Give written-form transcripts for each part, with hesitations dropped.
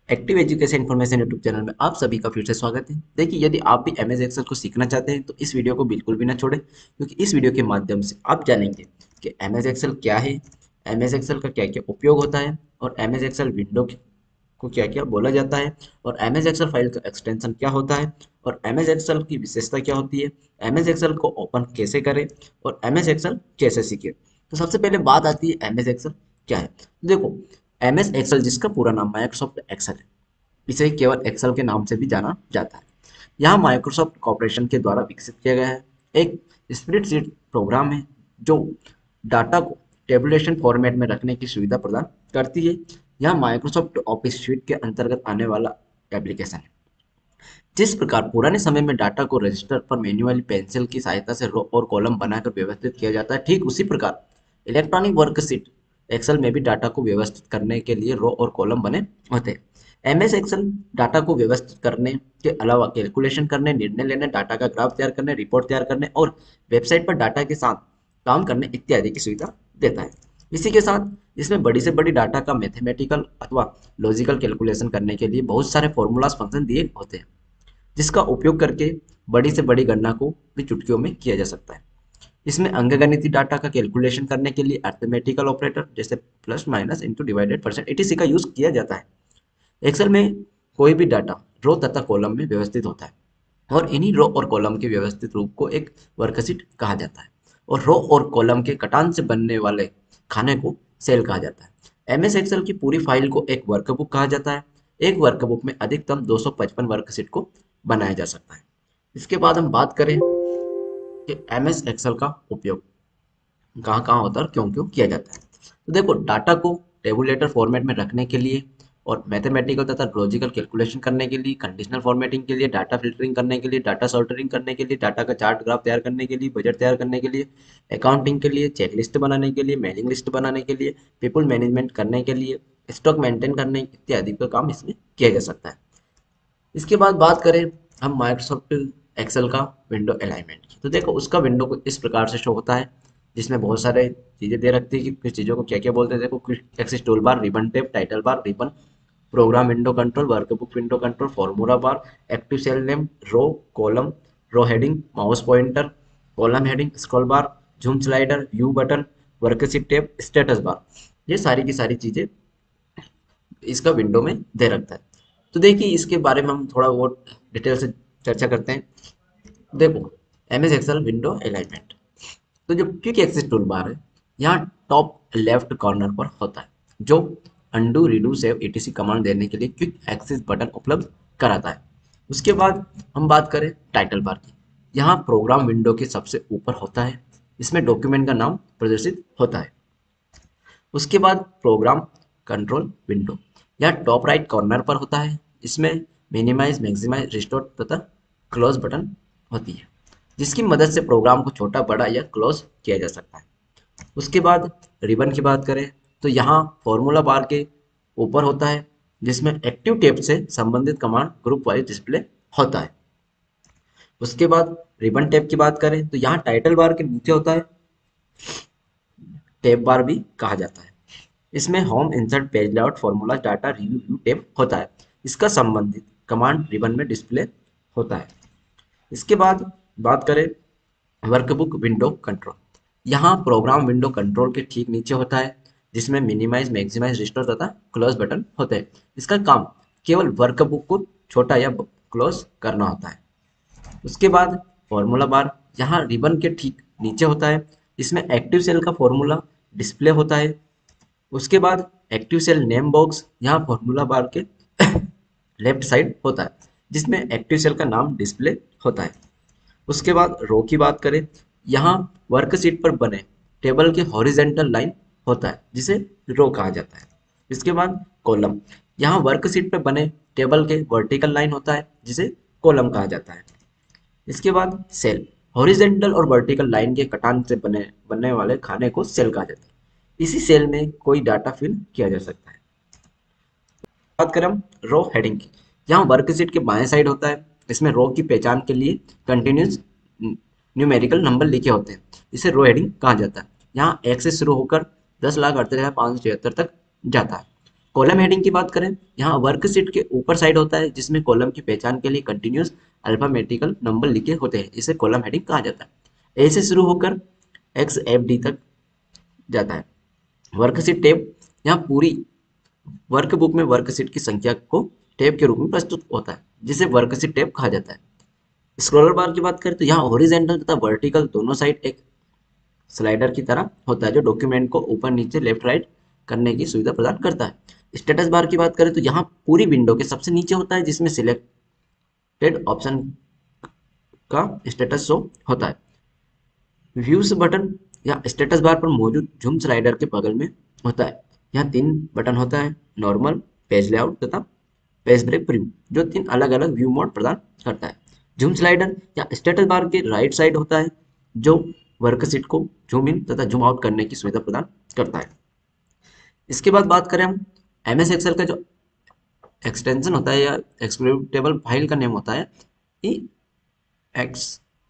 Active education information YouTube channel में आप सभी का फिर से स्वागत है। देखिए, यदि आप भी एमएस एक्सेल को सीखना चाहते हैं तो इस वीडियो को बिल्कुल भी ना छोड़ें, क्योंकि इस वीडियो के माध्यम से आप जानेंगे कि एमएस एक्सेल क्या है, एमएस एक्सेल का क्या क्या उपयोग होता है, और एमएस एक्सेल विंडो को क्या क्या बोला जाता है, और एमएस एक्सेल फाइल का एक्सटेंशन क्या होता है, और एमएस एक्सेल की विशेषता क्या होती है, एमएस एक्सेल को ओपन कैसे करें, और एमएस एक्सेल कैसे सीखें। तो सबसे पहले बात आती है एमएस एक्सेल क्या है। तो देखो, एमएस एक्सेल जिसका पूरा नाम माइक्रोसॉफ्ट एक्सेल है, इसे केवल एक्सेल के नाम से भी जाना जाता है। यह माइक्रोसॉफ्ट कॉर्पोरेशन के द्वारा विकसित किया गया है, एक स्प्रेडशीट प्रोग्राम है जो डाटा को टेबुलेशन फॉर्मेट में रखने की सुविधा प्रदान करती है। यह माइक्रोसॉफ्ट ऑफिस स्यूट के अंतर्गत आने वाला एप्लीकेशन है। जिस प्रकार पुराने समय में डाटा को रजिस्टर पर मैन्युअली पेंसिल की सहायता से रो और कॉलम बनाकर व्यवस्थित किया जाता है, ठीक उसी प्रकार इलेक्ट्रॉनिक वर्कशीट एक्सेल में भी डाटा को व्यवस्थित करने के लिए रो और कॉलम बने होते हैं। एमएस एक्सेल डाटा को व्यवस्थित करने के अलावा कैलकुलेशन करने, निर्णय लेने, डाटा का ग्राफ तैयार करने, रिपोर्ट तैयार करने और वेबसाइट पर डाटा के साथ काम करने इत्यादि की सुविधा देता है। इसी के साथ इसमें बड़ी से बड़ी डाटा का मैथमेटिकल अथवा लॉजिकल कैलकुलेशन करने के लिए बहुत सारे फॉर्मूलाज फंक्शन दिए होते हैं, जिसका उपयोग करके बड़ी से बड़ी गणना को भी चुटकियों में किया जा सकता है। इसमें अंकगणितीय डाटा का कैलकुलेशन करने के लिए अर्थमेटिकल ऑपरेटर जैसे plus minus into divided percent etc का यूज किया जाता है। एक्सेल में कोई भी डाटा रो तथा कॉलम में व्यवस्थित होता है, और इन्हीं रो और कॉलम के व्यवस्थित रूप को एक वर्कशीट कहा जाता है, और रो और कॉलम के कटान से बनने वाले खाने को सेल कहा जाता है। एमएस एक्सेल की पूरी फाइल को एक वर्कबुक कहा जाता है। एक वर्कबुक में अधिकतम 255 वर्कशीट को बनाया जा सकता है। इसके बाद हम बात करें कि एमएस एक्सेल का उपयोग कहाँ कहाँ होता है और क्यों क्यों किया जाता है। तो देखो, डाटा को टेबुलेटर फॉर्मेट में रखने के लिए, और मैथमेटिकल तथा लॉजिकल कैलकुलेशन करने के लिए, कंडीशनल फॉर्मेटिंग के लिए, डाटा फिल्टरिंग करने के लिए, डाटा सॉर्टरिंग करने के लिए, डाटा का चार्ट ग्राफ तैयार करने के लिए, बजट तैयार करने के लिए, अकाउंटिंग के लिए, चेक लिस्ट बनाने के लिए, मेलिंग लिस्ट बनाने के लिए, पीपल मैनेजमेंट करने के लिए, स्टॉक मेंटेन करने इत्यादि का काम इसमें किया जा सकता है। इसके बाद बात करें हम माइक्रोसॉफ्ट एक्सेल का विंडो अलाइनमेंट की, तो देखो उसका विंडो को इस प्रकार से शो होता है, जिसमें बहुत सारे चीज़ें दे रखती है कि किस चीज़ों को क्या क्या बोलते हैं। देखो, quick access tool bar, ribbon tape, title bar, ribbon, program window control, workbook window control, formula bar, active cell name, row, column, row heading, mouse pointer, column heading, scroll bar, zoom slider, view button, worksheet tab, status bar, ये सारी की सारी चीज़ें इसका window में दे रखता है। तो देखिए, इसके बारे में हम थोड़ा बहुत डिटेल से चर्चा करते हैं। देखो, M S Excel window alignment, तो जो क्विक एक्सेस टूल बार है, यहाँ टॉप लेफ्ट कॉर्नर पर होता है, जो undo, redo, save etc command देने के लिए क्विक एक्सेस बटन उपलब्ध कराता है। उसके बाद हम बात करें टाइटल बार की, यहाँ प्रोग्राम विंडो के सबसे ऊपर होता है, इसमें डॉक्यूमेंट का नाम प्रदर्शित होता है। उसके बाद प्रोग्राम कंट्रोल विंडो, यह टॉप राइट कॉर्नर पर होता है, इसमें मिनिमाइज, मैक्सिमाइज, रिस्टोर तथा क्लोज बटन होती है, जिसकी मदद से प्रोग्राम को छोटा, बड़ा या क्लोज किया जा सकता है। उसके बाद रिबन की बात करें, तो यहाँ फॉर्मूला बार के ऊपर होता है, जिसमें एक्टिव टैब से संबंधित कमांड ग्रुप वाइज डिस्प्ले होता है। उसके बाद रिबन टैब की बात करें, तो यहाँ टाइटल बार के नीचे होता है, टैब बार भी कहा जाता है। इसमें home, insert, page layout, formula, data, review, view tab होता है। इसका संबंधित कमांड रिबन में डिस्प्ले होता है। इसके बाद बात करें वर्कबुक विंडो कंट्रोल, यहाँ प्रोग्राम विंडो कंट्रोल के ठीक नीचे होता है, जिसमें मिनिमाइज, मैक्सिमाइज, रिस्टोर तथा क्लोज बटन होते हैं। इसका काम केवल वर्कबुक को छोटा या क्लोज करना होता है। उसके बाद फॉर्मूला बार, यहाँ रिबन के ठीक नीचे होता है, इसमें एक्टिव सेल का फॉर्मूला डिस्प्ले होता है। उसके बाद एक्टिव सेल नेम बॉक्स, यहाँ फॉर्मूला बार के लेफ्ट साइड होता है, जिसमें एक्टिव सेल का नाम डिस्प्ले होता है। उसके बाद रो की बात करें, यहाँ वर्कशीट पर बने टेबल के हॉरिजेंटल लाइन होता है, जिसे रो कहा जाता है। इसके बाद कॉलम, यहाँ वर्कशीट पर बने टेबल के वर्टिकल लाइन होता है, जिसे कॉलम कहा जाता है। इसके बाद सेल, हॉरिजेंटल और वर्टिकल लाइन के कटान से बनने वाले खाने को सेल कहा जाता है। इसी सेल में कोई डाटा फिल किया जा सकता है। बात करें हम रो हेडिंग की, यहाँ वर्कशीट के बाएं साइड होता है, इसमें रो की पहचान के लिए कंटिन्यूस न्यूमेरिकल नंबर लिखे होते हैं, इसे रो हेडिंग कहा जाता है। यहाँ एक से शुरू होकर 10,38,576 तक जाता है। कॉलम हेडिंग की बात करें, यहाँ वर्कशीट के ऊपर साइड होता है जिसमें कॉलम की पहचान के लिए कंटिन्यूस अल्फामेटिकल नंबर लिखे होते हैं, इसे कॉलम हेडिंग कहा जाता है। ए से शुरू होकर एक्स एफ डी तक जाता है। वर्कशीट टैब, यहाँ पूरी वर्कबुक में वर्कशीट की संख्या को टैब के रूप में प्रस्तुत होता है, जिसे वर्कशीट टैब कहा जाता है। स्क्रॉलर बार की बात करें तो यहाँ हॉरिजॉन्टल तथा वर्टिकल दोनों साइड एक स्लाइडर की तरह होता है जो डॉक्यूमेंट को ऊपर नीचे लेफ्ट राइट करने की सुविधा प्रदान करता है। स्टेटस बार की बात करें तो यहाँ पूरी विंडो के सबसे नीचे होता है जिसमें सिलेक्टेड ऑप्शन का स्टेटस शो होता है। व्यूज बटन या स्टेटस बार पर मौजूद जूम स्लाइडर के बगल में होता है। यहाँ 3 बटन होता है, नॉर्मल, पेज लेआउट तथा पेज ब्रेक प्रीव्यू, जो 3 अलग अलग व्यू मोड प्रदान करता है। जूम स्लाइडर या स्टेटस बार के राइट साइड होता है जो वर्कशीट को जूम इन तथा जूम आउट करने की सुविधा प्रदान करता है। इसके बाद बात करें हम एमएस एक्सेल का जो एक्सटेंशन होता है या एक्सक्लूडेबल फाइल का नेम होता है E X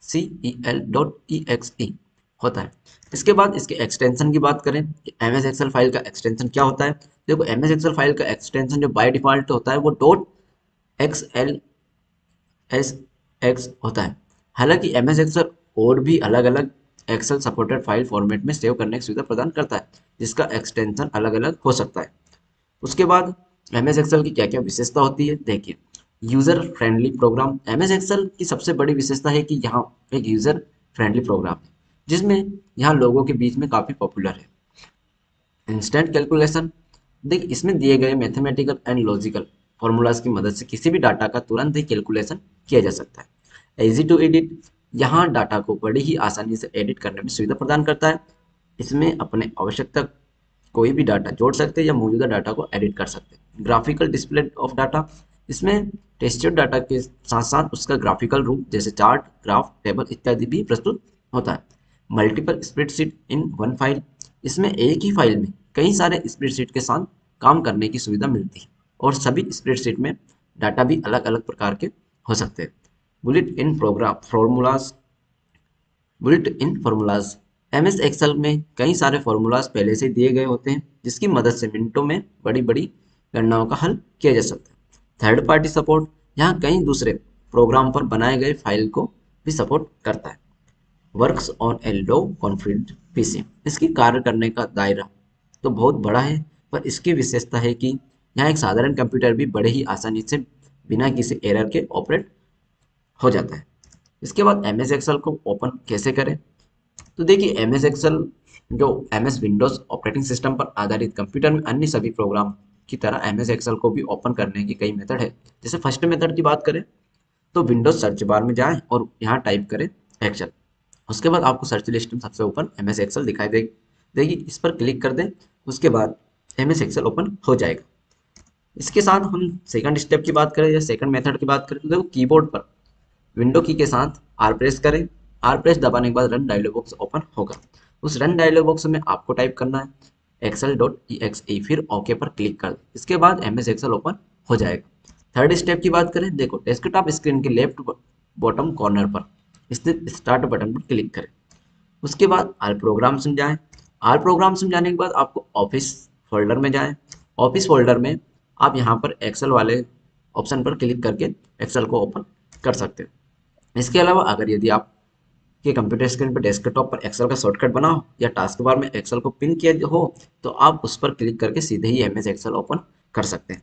C E L dot E X E होता है। इसके बाद इसके एक्सटेंशन की बात करें कि एम एस एक्सेल फाइल का एक्सटेंशन क्या होता है। देखो एम एस एक्सेल फाइल का एक्सटेंशन जो बाय डिफॉल्ट होता है वो dot x L S x होता है। हालांकि एम एस एक्सेल और भी अलग अलग एक्सेल सपोर्टेड फाइल फॉर्मेट में सेव करने की सुविधा प्रदान करता है जिसका एक्सटेंशन अलग अलग हो सकता है। उसके बाद एम एस एक्सेल की क्या क्या विशेषता होती है देखिए। User friendly program, M S Excel की सबसे बड़ी विशेषता है कि यहाँ एक यूजर फ्रेंडली प्रोग्राम है जिसमें यहाँ लोगों के बीच में काफ़ी पॉपुलर है। इंस्टेंट कैलकुलेशन, देख इसमें दिए गए मैथमेटिकल एंड लॉजिकल फॉर्मूलाज की मदद से किसी भी डाटा का तुरंत ही कैलकुलेशन किया जा सकता है। इजी टू एडिट, यहाँ डाटा को बड़ी ही आसानी से एडिट करने में सुविधा प्रदान करता है। इसमें अपने आवश्यकता कोई भी डाटा जोड़ सकते हैं या मौजूदा डाटा को एडिट कर सकते हैं। ग्राफिकल डिस्प्ले ऑफ डाटा, इसमें टेक्सचर्ड डाटा के साथ साथ उसका ग्राफिकल रूप जैसे चार्ट, ग्राफ, टेबल इत्यादि भी प्रस्तुत होता है। Multiple spreadsheet in one file, इसमें एक ही फाइल में कई सारे स्प्रेडशीट के साथ काम करने की सुविधा मिलती है और सभी स्प्रेडशीट में डाटा भी अलग अलग प्रकार के हो सकते हैं। Bullet in program formulas, bullet in formulas, MS Excel में कई सारे फॉर्मूलाज पहले से दिए गए होते हैं जिसकी मदद से मिनटों में बड़ी बड़ी गणनाओं का हल किया जा सकता है। थर्ड पार्टी सपोर्ट, यहाँ कई दूसरे प्रोग्राम पर बनाए गए फाइल को भी सपोर्ट करता है। Works on A low confident PC, इसकी कार्य करने का दायरा तो बहुत बड़ा है पर इसकी विशेषता है कि यहाँ एक साधारण कंप्यूटर भी बड़े ही आसानी से बिना किसी एरर के ऑपरेट हो जाता है। इसके बाद एम एस एक्सेल को ओपन कैसे करें, तो देखिए एम एस एक्सेल जो M S Windows operating system पर आधारित कंप्यूटर में अन्य सभी प्रोग्राम की तरह एम एस एक्सेल को भी ओपन करने की कई मेथड है। जैसे फर्स्ट मेथड की बात करें तो विंडोज सर्च बार में जाएं और यहाँ टाइप करें एक्सेल। उसके बाद आपको सर्च लिस्ट में सबसे ऊपर एम एस एक्सेल दिखाई देगी, इस पर क्लिक कर दें। उसके बाद एम एस एक्सेल ओपन हो जाएगा। इसके साथ हम सेकंड स्टेप की बात करें या सेकंड मेथड की बात करें तो देखो कीबोर्ड पर विंडो की के साथ आर प्रेस करें। आर प्रेस दबाने के बाद रन डायलॉग बॉक्स ओपन होगा। उस रन डायलॉग बॉक्स में आपको टाइप करना है excel.exe, फिर ओके पर क्लिक कर दें। इसके बाद एम एस एक्सेल ओपन हो जाएगा। थर्ड स्टेप की बात करें, देखो डेस्कटॉप स्क्रीन के लेफ्ट बॉटम कॉर्नर पर स्थित स्टार्ट बटन पर क्लिक करें। उसके बाद आल प्रोग्राम्स में जाएं। आल प्रोग्राम्स में जाने के बाद आपको ऑफिस फोल्डर में जाएं। ऑफिस फोल्डर में आप यहाँ पर एक्सेल वाले ऑप्शन पर क्लिक करके एक्सेल को ओपन कर सकते हो। इसके अलावा अगर यदि आप के कंप्यूटर स्क्रीन पर डेस्कटॉप पर एक्सेल का शॉर्टकट बना हो या टास्क बार में एक्सेल को पिन किया हो तो आप उस पर क्लिक करके सीधे ही एम एस एक्सेल ओपन कर सकते हैं।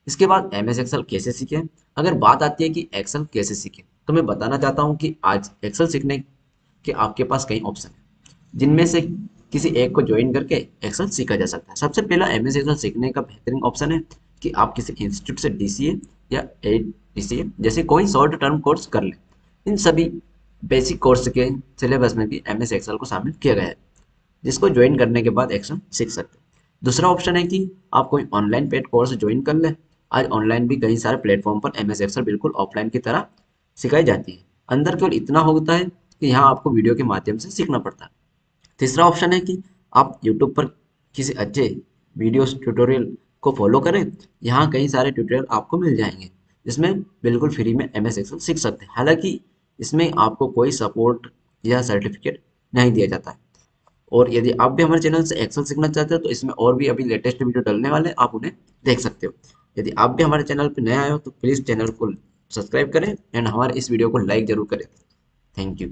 इसके बाद एम एस एक्सेल कैसे सीखें, अगर बात आती है कि एक्सेल कैसे सीखें तो मैं बताना चाहता हूँ कि आज एक्सेल सीखने के आपके पास कई ऑप्शन हैं जिनमें से किसी एक को ज्वाइन करके एक्सेल सीखा जा सकता है। सबसे पहला एम एस एक्सेल सीखने का बेहतरीन ऑप्शन है कि आप किसी इंस्टीट्यूट से डीसीए या एडीसीए जैसे कोई शॉर्ट टर्म कोर्स कर लें। इन सभी बेसिक कोर्स के सिलेबस में भी एम एस एक्सेल को शामिल किया गया है जिसको ज्वाइन करने के बाद एक्सेल सीख सकते हैं। दूसरा ऑप्शन है कि आप कोई ऑनलाइन पेड कोर्स ज्वाइन कर लें। आज ऑनलाइन भी कई सारे प्लेटफॉर्म पर एम एस एक्सेल बिल्कुल ऑफलाइन की तरह सिखाई जाती है। अंदर केवल इतना होता है कि यहाँ आपको वीडियो के माध्यम से सीखना पड़ता है। तीसरा ऑप्शन है कि आप यूट्यूब पर किसी अच्छे वीडियो ट्यूटोरियल को फॉलो करें। यहाँ कई सारे ट्यूटोरियल आपको मिल जाएंगे जिसमें बिल्कुल फ्री में एम एस एक्सेल सीख सकते हैं। हालांकि इसमें आपको कोई सपोर्ट या सर्टिफिकेट नहीं दिया जाता है। और यदि आप भी हमारे चैनल से एक्सेल सीखना चाहते हो तो इसमें और भी अभी लेटेस्ट वीडियो डलने वाले हैं, आप उन्हें देख सकते हो। यदि आप भी हमारे चैनल पर नए आए हो तो प्लीज़ चैनल को सब्सक्राइब करें एंड हमारे इस वीडियो को लाइक जरूर करें। Thank you.